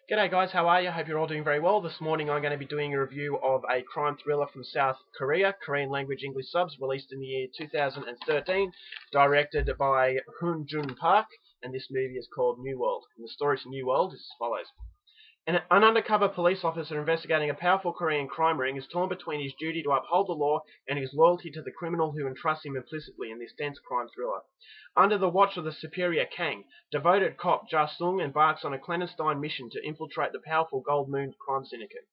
G'day guys, how are you? Hope you're all doing very well. This morning I'm going to be doing a review of a crime thriller from South Korea, Korean language English subs, released in the year 2013, directed by Hoon-jung Park, and this movie is called New World. And the story to New World is as follows. An undercover police officer investigating a powerful Korean crime ring is torn between his duty to uphold the law and his loyalty to the criminal who entrusts him implicitly in this dense crime thriller. Under the watch of the superior Kang, devoted cop Ja-sung embarks on a clandestine mission to infiltrate the powerful Goldmoon crime syndicate.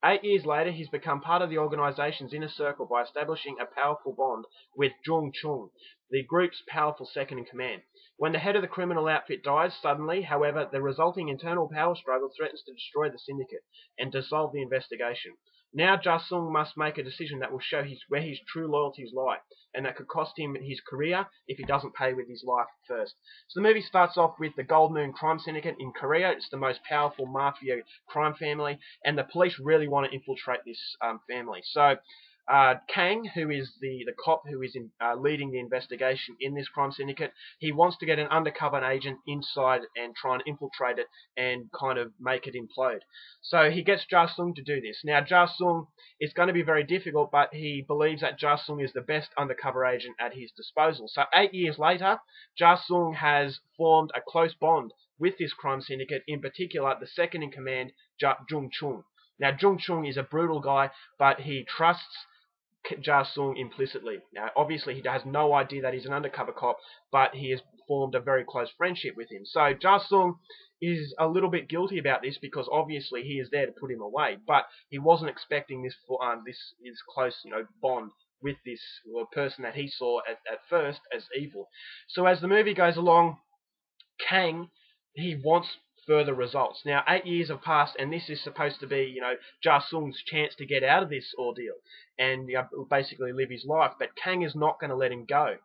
8 years later, he's become part of the organization's inner circle by establishing a powerful bond with Jung-chung, the group's powerful second-in-command. When the head of the criminal outfit dies suddenly, however, the resulting internal power struggle threatens to destroy the syndicate and dissolve the investigation. Now Ja-sung must make a decision that will show where his true loyalties lie, and that could cost him his career if he doesn't pay with his life first. So the movie starts off with the Goldmoon crime syndicate in Korea. It's the most powerful mafia crime family, and the police really want to infiltrate this family. So Kang, who is the cop who is leading the investigation in this crime syndicate, he wants to get an undercover agent inside and try and infiltrate it and kind of make it implode. So he gets Ja-sung to do this. Now Ja-sung is going to be very difficult, but he believes that Ja-sung is the best undercover agent at his disposal. So 8 years later, Ja-sung has formed a close bond with this crime syndicate, in particular the second-in-command, Jung-chung. Now Jung-chung is a brutal guy, but he trusts Ja-sung implicitly. Now, obviously, he has no idea that he's an undercover cop, but he has formed a very close friendship with him. So Ja-sung is a little bit guilty about this because obviously he is there to put him away, but he wasn't expecting this close, bond with this person that he saw at first as evil. So as the movie goes along, Kang, he wants further results. Now, 8 years have passed, and this is supposed to be, Ja-sung's chance to get out of this ordeal and basically live his life. But Kang is not going to let him go,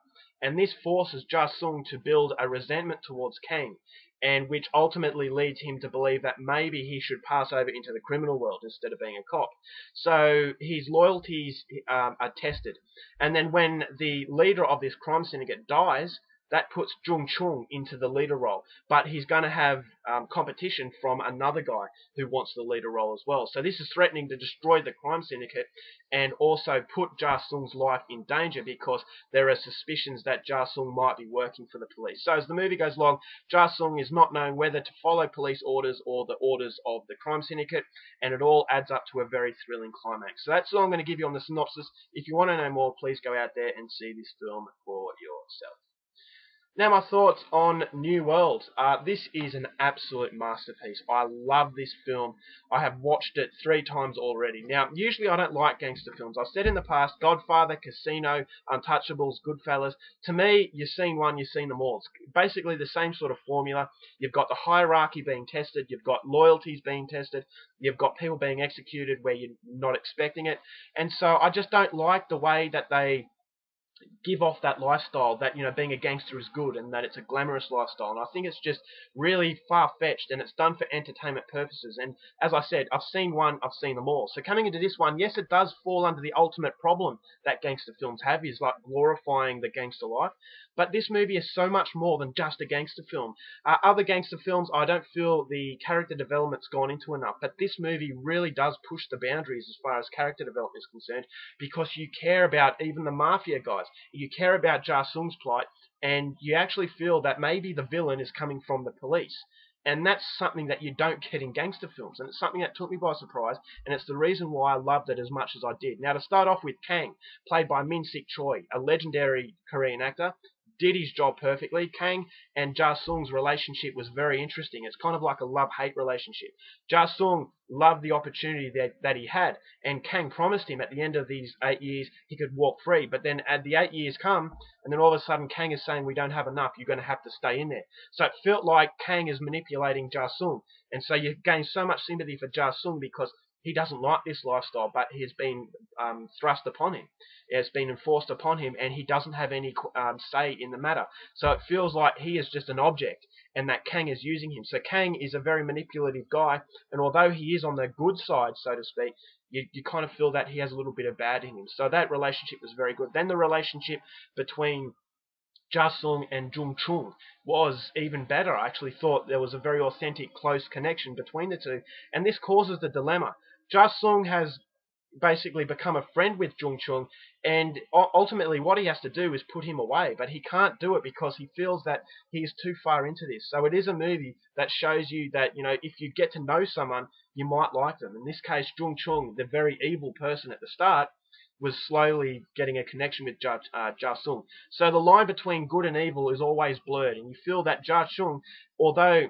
and this forces Ja-sung to build a resentment towards Kang, and which ultimately leads him to believe that maybe he should pass over into the criminal world instead of being a cop. So his loyalties are tested, and then when the leader of this crime syndicate dies, that puts Jung-chung into the leader role. But he's going to have competition from another guy who wants the leader role as well. So this is threatening to destroy the crime syndicate and also put Ja-sung's life in danger because there are suspicions that Ja-sung might be working for the police. So as the movie goes along, Ja-sung is not knowing whether to follow police orders or the orders of the crime syndicate, and it all adds up to a very thrilling climax. So that's all I'm going to give you on the synopsis. If you want to know more, please go out there and see this film for yourself. Now my thoughts on New World. This is an absolute masterpiece. I love this film. I have watched it 3 times already. Now, usually I don't like gangster films. I've said in the past, Godfather, Casino, Untouchables, Goodfellas. To me, you've seen one, you've seen them all. It's basically the same sort of formula. You've got the hierarchy being tested. You've got loyalties being tested. You've got people being executed where you're not expecting it. And so I just don't like the way that they give off that lifestyle that, being a gangster is good and that it's a glamorous lifestyle. And I think it's just really far-fetched, and it's done for entertainment purposes. And as I said, I've seen one, I've seen them all. So coming into this one, yes, it does fall under the ultimate problem that gangster films have, is like glorifying the gangster life. But this movie is so much more than just a gangster film. Other gangster films, I don't feel the character development's gone into enough. But this movie really does push the boundaries as far as character development is concerned, because you care about even the mafia guys. You care about Ja-sung's plight, and you actually feel that maybe the villain is coming from the police. And that's something that you don't get in gangster films, and it's something that took me by surprise, and it's the reason why I loved it as much as I did. Now, to start off with, Kang, played by Min-sik Choi, a legendary Korean actor, did his job perfectly. Kang and Ja-sung's relationship was very interesting. It's kind of like a love-hate relationship. Ja-sung loved the opportunity that he had, and Kang promised him at the end of these 8 years he could walk free. But then as the 8 years come, and then all of a sudden Kang is saying, we don't have enough, you're going to have to stay in there. So it felt like Kang is manipulating Ja-sung, and so you gain so much sympathy for Ja-sung because he doesn't like this lifestyle, but he has been thrust upon him. It has been enforced upon him, and he doesn't have any say in the matter. So it feels like he is just an object, and that Kang is using him. So Kang is a very manipulative guy, and although he is on the good side, so to speak, you kind of feel that he has a little bit of bad in him. So that relationship was very good. Then the relationship between Ja-sung and Jung-chung was even better. I actually thought there was a very authentic, close connection between the two, and this causes the dilemma. Ja-sung has basically become a friend with Jung-chung, and ultimately what he has to do is put him away, but he can't do it because he feels that he is too far into this. So it is a movie that shows you that, you know, if you get to know someone, you might like them. In this case, Jung-chung, the very evil person at the start, was slowly getting a connection with Ja-sung. So the line between good and evil is always blurred, and you feel that Ja-sung, although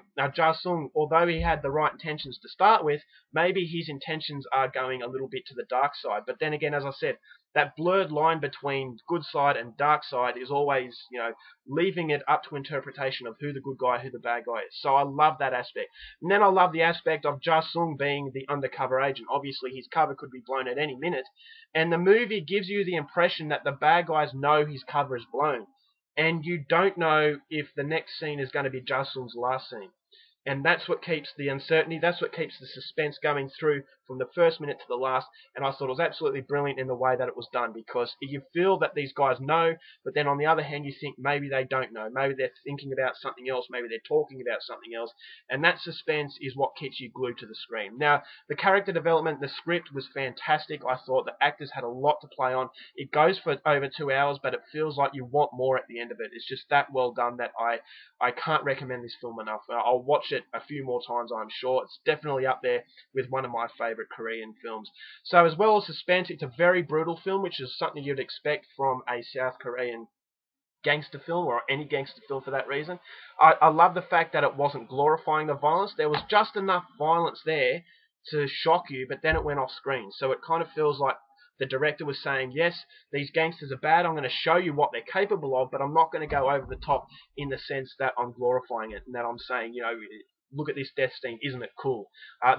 he had the right intentions to start with, maybe his intentions are going a little bit to the dark side. But then again, as I said, that blurred line between good side and dark side is always, you know, leaving it up to interpretation of who the good guy, who the bad guy is. So I love that aspect. And then I love the aspect of Ja-sung being the undercover agent. Obviously, his cover could be blown at any minute, and the movie gives you the impression that the bad guys know his cover is blown, and you don't know if the next scene is going to be Ja-sung's last scene. And that's what keeps the uncertainty, that's what keeps the suspense going through from the first minute to the last, and I thought it was absolutely brilliant in the way that it was done, because you feel that these guys know, but then on the other hand you think maybe they don't know, maybe they're thinking about something else, maybe they're talking about something else, and that suspense is what keeps you glued to the screen. Now, the character development, the script was fantastic. I thought the actors had a lot to play on. It goes for over 2 hours, but it feels like you want more at the end of it. It's just that well done that I can't recommend this film enough. I'll watch it a few more times, I'm sure. It's definitely up there with one of my favourite Korean films. So as well as suspense, it's a very brutal film, which is something you'd expect from a South Korean gangster film, or any gangster film for that reason. I love the fact that it wasn't glorifying the violence. There was just enough violence there to shock you, but then it went off screen. So it kind of feels like the director was saying, yes, these gangsters are bad, I'm going to show you what they're capable of, but I'm not going to go over the top in the sense that I'm glorifying it, and that I'm saying, you know, look at this death scene, isn't it cool?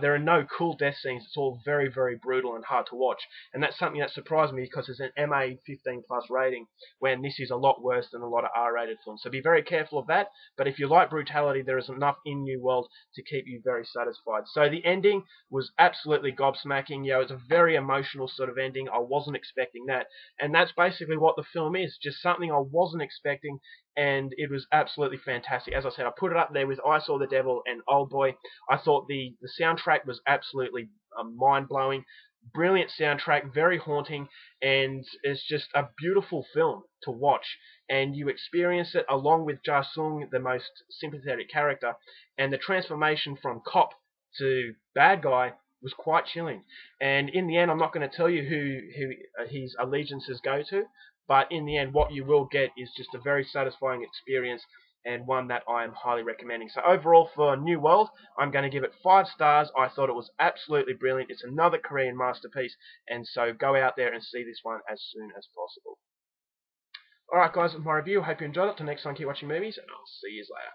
There are no cool death scenes. It's all very, very brutal and hard to watch. And that's something that surprised me, because it's an MA 15 plus rating, when this is a lot worse than a lot of R-rated films. So be very careful of that. But if you like brutality, there is enough in New World to keep you very satisfied. So the ending was absolutely gobsmacking. You know, it's a very emotional sort of ending. I wasn't expecting that. And that's basically what the film is. Just something I wasn't expecting, and it was absolutely fantastic. As I said, I put it up there with I Saw the Devil and Old Boy. I thought the soundtrack was absolutely mind-blowing. Brilliant soundtrack, very haunting, and it's just a beautiful film to watch. And you experience it along with Ja-sung, the most sympathetic character, and the transformation from cop to bad guy was quite chilling. And in the end, I'm not going to tell you who his allegiances go to, but in the end, what you will get is just a very satisfying experience, and one that I am highly recommending. So overall, for New World, I'm going to give it 5 stars. I thought it was absolutely brilliant. It's another Korean masterpiece, and so go out there and see this one as soon as possible. Alright guys, that's my review. Hope you enjoyed it. Till next time, keep watching movies, and I'll see you later.